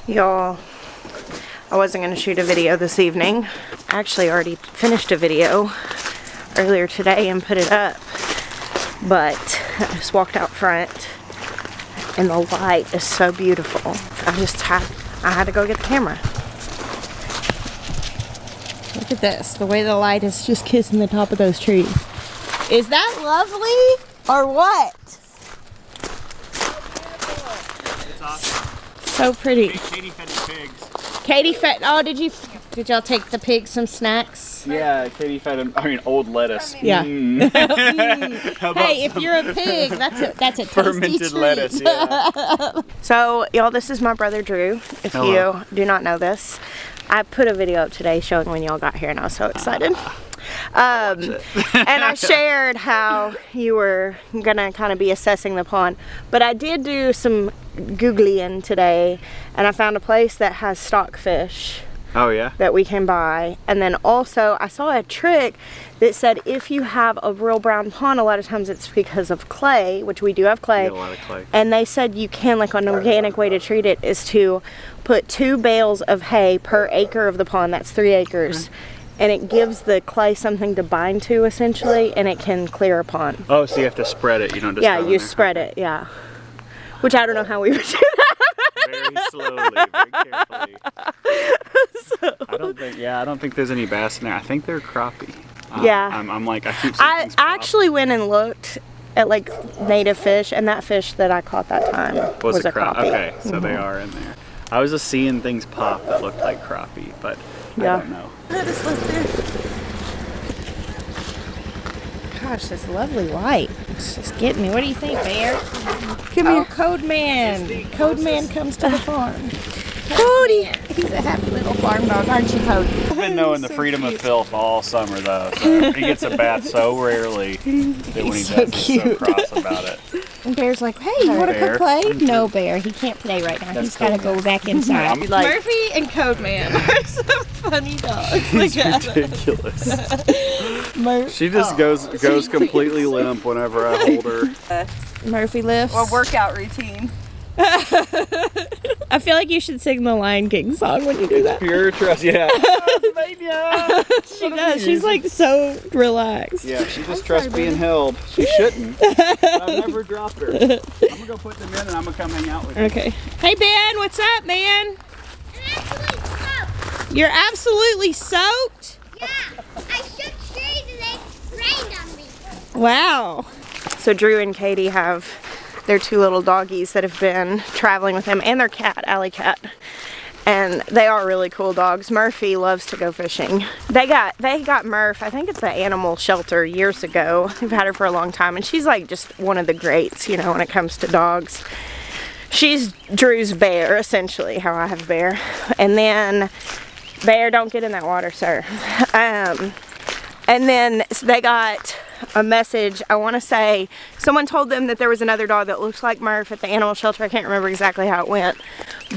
Y'all, I wasn't going to shoot a video this evening. I actually already finished a video earlier today and put it up. But I just walked out front and the light is so beautiful. I had to go get the camera. Look at this, the way the light is just kissing the top of those trees. Is that lovely or what? It's awesome. So pretty. Katie fed the pigs. Katie fed, oh, did y'all take the pigs some snacks? Yeah, Katie fed them, old lettuce. Yeah. Hey, if some you're a pig, that's a tasty fermented treat. lettuce, yeah. So, y'all, this is my brother Drew. If Hello. you do not know this, I put a video up today showing when y'all got here, and I was so excited. And I shared how you were gonna kind of be assessing the pond, but I did do some Googling today, and I found a place that has stockfish. Oh yeah? That we can buy. And then also I saw a trick that said if you have a real brown pond, a lot of times it's because of clay, which we do have clay. Get a lot of clay. And they said you can, like an organic way to treat it is to put 2 bales of hay per acre of the pond. That's 3 acres. And it gives the clay something to bind to, essentially, and it can clear a pond. Oh, so you have to spread it, you don't just Yeah, throw it you in there. spread it, yeah. Which I don't know how we would do that. Very slowly, very carefully. I don't think there's any bass in there. I think they're crappie. Yeah. I'm like, I keep seeing I things pop. actually went and looked at like native fish, and that fish that I caught that time was a crappie. Okay, so they are in there. I was just seeing things pop that looked like crappie, but Yeah. I don't know. Gosh, this lovely light. It's just getting me. What do you think, Bear? Come here. Code Man. Code Man comes to the farm. Cody. He's a happy little farm dog, aren't you, Cody? I've been knowing the freedom of filth all summer, though. So he gets a bath so rarely that when he so does, he's so cross about it. And Bear's like, hey, you want to Bear. come play? No, Bear. He can't play right now. He's got to go back inside. Murphy and Code Man are some funny dogs. Look at them. Ridiculous. She just goes completely limp whenever I hold her. Murphy lifts. Or workout routine. I feel like you should sing the Lion King song when you do that. Pure trust, yeah. She does. She's like so relaxed. Yeah, she just trusts being held. She shouldn't. I've never dropped her. I'm gonna go put them in and I'm gonna come hang out with you. Okay. Hey Ben, what's up, man? You're absolutely soaked? Yeah, I shook trees and they rained on me. Wow. So Drew and Katie have their 2 little doggies that have been traveling with them, and their cat, Alley Cat. And they are really cool dogs. Murphy loves to go fishing. They got Murph, I think it's the animal shelter years ago. They've had her for a long time, and she's like just one of the greats, you know, when it comes to dogs. She's Drew's Bear, essentially, how I have Bear. And then, Bear, don't get in that water, sir. And then they got a message, I want to say, someone told them that there was another dog that looks like Murph at the animal shelter. I can't remember exactly how it went.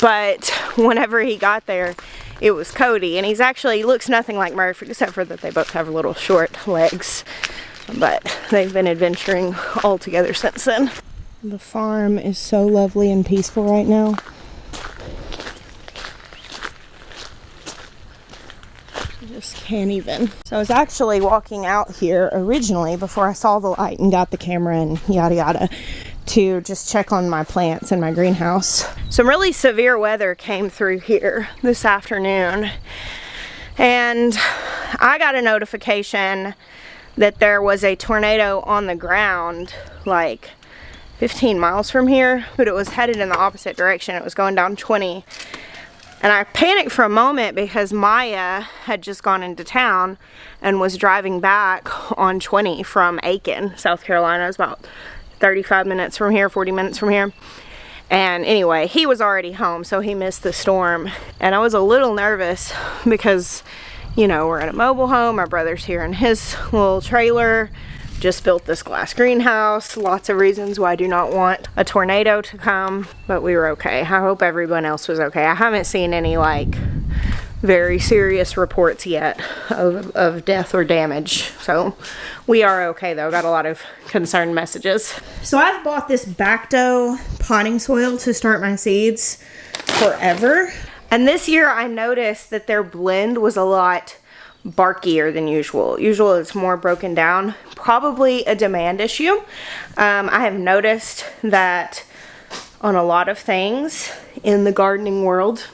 But whenever he got there, it was Cody. And he looks nothing like Murph, except for that they both have little short legs. But they've been adventuring all together since then. The farm is so lovely and peaceful right now. Just can't even. So I was actually walking out here originally before I saw the light and got the camera and yada yada to just check on my plants in my greenhouse. Some really severe weather came through here this afternoon, and I got a notification that there was a tornado on the ground like 15 miles from here, but it was headed in the opposite direction. It was going down 20. And I panicked for a moment because Maya had just gone into town and was driving back on 20 from Aiken, South Carolina. It was about 35 minutes from here, 40 minutes from here. And anyway, he was already home, so he missed the storm. And I was a little nervous because, you know, we're in a mobile home. My brother's here in his little trailer. Just built this glass greenhouse. Lots of reasons why I do not want a tornado to come, but we were okay. I hope everyone else was okay. I haven't seen any like very serious reports yet of death or damage. So we are okay though. Got a lot of concerned messages. So I've bought this Bacto potting soil to start my seeds. forever. And this year I noticed that their blend was a lot barkier than usual. Usually it's more broken down. Probably a demand issue. I have noticed that on a lot of things in the gardening world,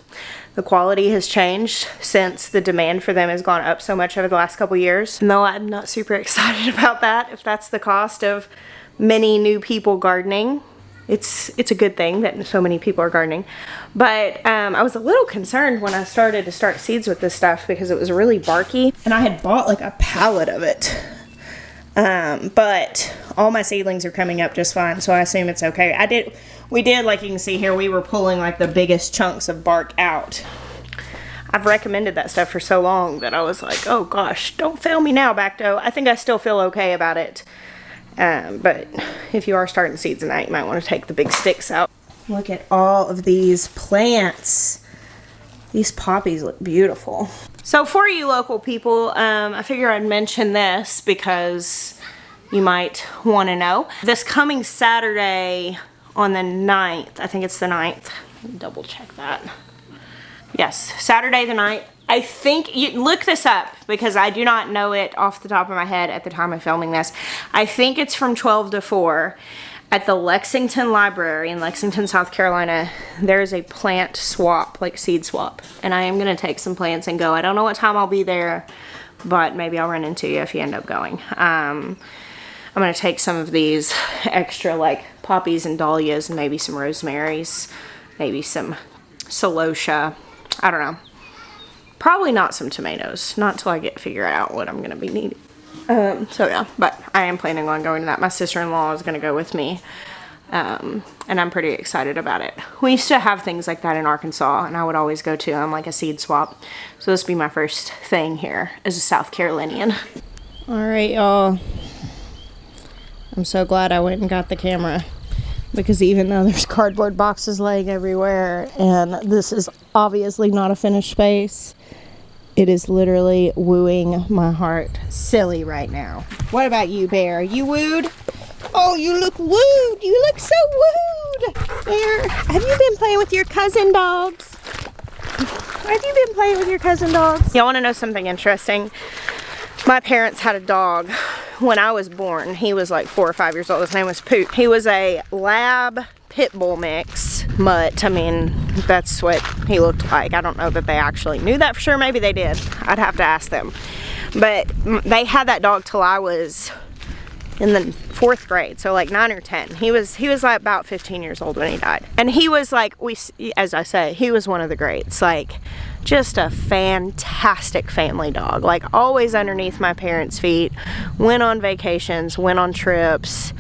the quality has changed since the demand for them has gone up so much over the last couple years. No, I'm not super excited about that. If that's the cost of many new people gardening, it's a good thing that so many people are gardening. But I was a little concerned when I started to start seeds with this stuff because it was really barky. And I had bought like a pallet of it. But all my seedlings are coming up just fine, so I assume it's okay. We did, like you can see here, we were pulling like the biggest chunks of bark out. I've recommended that stuff for so long that I was like, oh gosh, don't fail me now, Bacto. I think I still feel okay about it. But if you are starting seeds tonight, you might want to take the big sticks out. Look at all of these plants. These poppies look beautiful. So for you local people, I figure I'd mention this because you might want to know. This coming Saturday on the 9th, I think it's the 9th. Double check that. Yes, Saturday the 9th. I think, you look this up because I do not know it off the top of my head at the time of filming this. I think it's from 12 to 4 at the Lexington Library in Lexington, South Carolina. There's a plant swap, like seed swap. And I am going to take some plants and go. I don't know what time I'll be there, but maybe I'll run into you if you end up going. I'm going to take some of these extra like poppies and dahlias and maybe some rosemaries, maybe some celosia. I don't know. Probably not some tomatoes. Not until I figure out what I'm going to be needing. So yeah, but I am planning on going to that. My sister-in-law is going to go with me. And I'm pretty excited about it. We used to have things like that in Arkansas, and I would always go to them, like a seed swap. So this will be my first thing here as a South Carolinian. All right, y'all. I'm so glad I went and got the camera, because even though there's cardboard boxes laying everywhere, and this is obviously not a finished space, it is literally wooing my heart silly right now. What about you, Bear? You wooed? Oh, you look wooed. You look so wooed. Bear, have you been playing with your cousin dogs? Have you been playing with your cousin dogs? Y'all want to know something interesting? My parents had a dog when I was born. He was like 4 or 5 years old. His name was Poop. He was a lab pit bull mix mutt. I mean, that's what he looked like. I don't know that they actually knew that for sure. Maybe they did. I'd have to ask them. But they had that dog till I was in the 4th grade, so like 9 or 10. He was like about 15 years old when he died. And he was like, as I say, he was one of the greats. Like, just a fantastic family dog. Like, always underneath my parents' feet. Went on vacations, went on trips.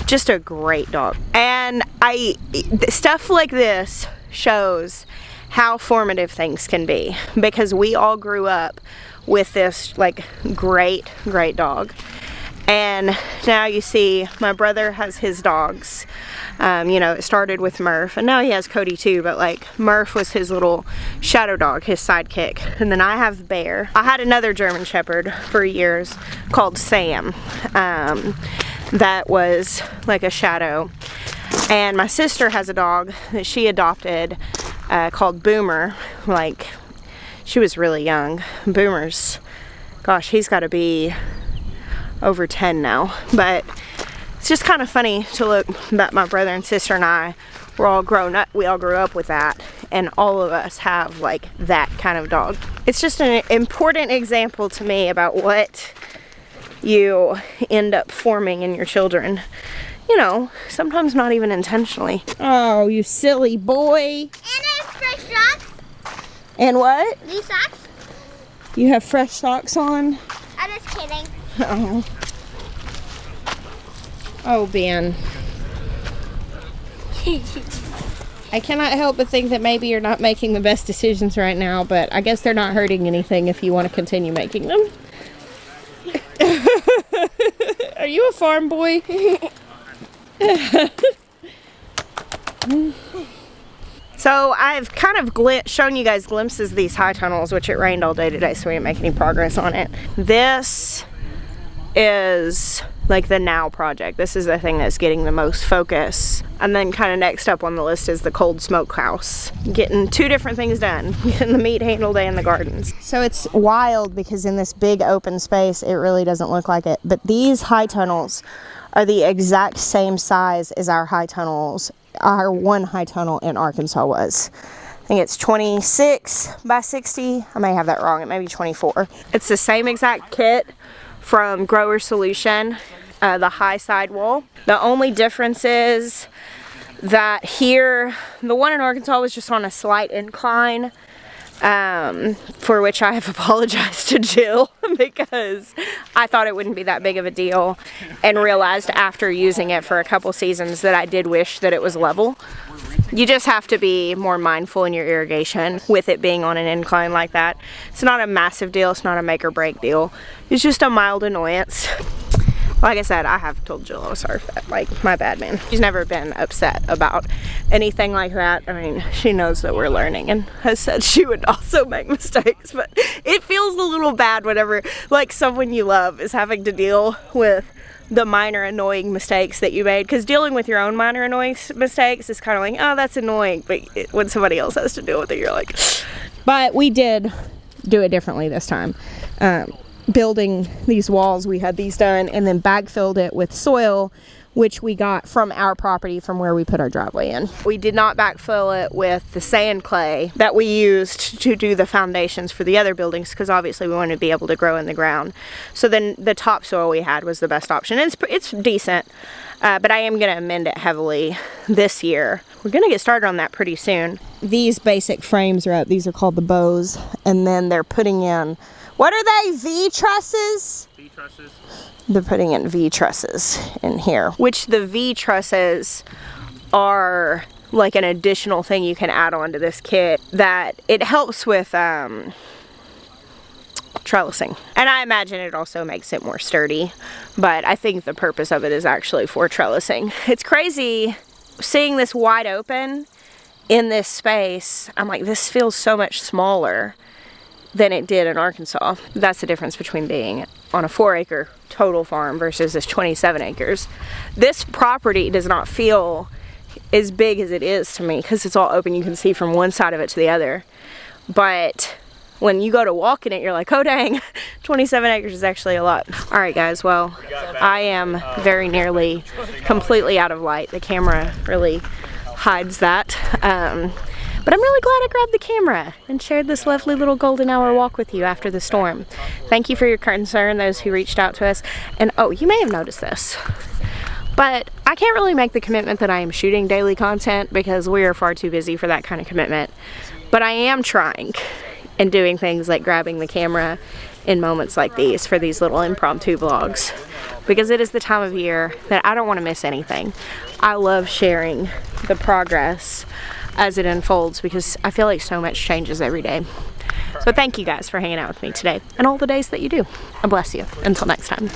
Just a great dog. And stuff like this shows how formative things can be, because we all grew up with this like great dog. And now you see my brother has his dogs. You know, it started with Murph, and now he has Cody too, but like Murph was his little shadow dog, his sidekick. And then I have Bear. I had another German Shepherd for years called Sam. That was like a shadow. And my sister has a dog that she adopted called Boomer. Like, she was really young. Boomer's, gosh, he's got to be over 10 now. But it's just kind of funny to look that my brother and sister and I were all grown up. We all grew up with that, and all of us have like that kind of dog. It's just an important example to me about what you end up forming in your children. You know, sometimes not even intentionally. Oh, you silly boy. And I have fresh socks. And what? These socks. You have fresh socks on? I'm just kidding. Oh. Oh, Ben. I cannot help but think that maybe you're not making the best decisions right now, but I guess they're not hurting anything if you want to continue making them. Are you a farm boy? So I've kind of shown you guys glimpses of these high tunnels, which it rained all day today, so we didn't make any progress on it. This is like the now project. This is the thing that's getting the most focus. And then kind of next up on the list is the cold smokehouse. Getting 2 different things done, getting the meat handled and the gardens. So it's wild because in this big open space, it really doesn't look like it. But these high tunnels are the exact same size as our high tunnels, our one high tunnel in Arkansas was. I think it's 26 by 60. I may have that wrong. It may be 24. It's the same exact kit from Grower Solution, the high sidewall. The only difference is that here, the one in Arkansas was just on a slight incline, for which I have apologized to Jill because I thought it wouldn't be that big of a deal and realized after using it for a couple seasons that I did wish that it was level. You just have to be more mindful in your irrigation with it being on an incline like that. It's not a massive deal, it's not a make or break deal. It's just a mild annoyance. Like I said, I have told Jill I was sorry for that. Like, my bad, man. She's never been upset about anything like that. I mean, she knows that we're learning and has said she would also make mistakes, but it feels a little bad whenever, like, someone you love is having to deal with the minor annoying mistakes that you made, because dealing with your own minor annoying mistakes is kind of like, oh, that's annoying, but when somebody else has to deal with it, you're like. But we did do it differently this time. Building these walls, we had these done and then backfilled it with soil, which we got from our property from where we put our driveway in. We did not backfill it with the sand clay that we used to do the foundations for the other buildings, because obviously we wanted to be able to grow in the ground. So then the topsoil we had was the best option. It's decent, but I am going to amend it heavily this year. We're going to get started on that pretty soon. These basic frames are up. These are called the bows, and then they're putting in, what are they, V trusses? V trusses. They're putting in V trusses in here, which the V trusses are like an additional thing you can add on to this kit that it helps with trellising. And I imagine it also makes it more sturdy, but I think the purpose of it is actually for trellising. It's crazy seeing this wide open in this space. I'm like, this feels so much smaller than it did in Arkansas. That's the difference between being on a 4-acre total farm versus this 27 acres. This property does not feel as big as it is to me because it's all open. You can see from one side of it to the other. But when you go to walk in it, you're like, oh dang, 27 acres is actually a lot. All right, guys, well, I am very nearly completely out of light. The camera really hides that. But I'm really glad I grabbed the camera and shared this lovely little golden hour walk with you after the storm. Thank you for your concern, those who reached out to us. And oh, you may have noticed this, but I can't really make the commitment that I am shooting daily content because we are far too busy for that kind of commitment. But I am trying and doing things like grabbing the camera in moments like these for these little impromptu vlogs, because it is the time of year that I don't want to miss anything. I love sharing the progress as it unfolds because I feel like so much changes every day. So thank you guys for hanging out with me today and all the days that you do. I bless you. Until next time.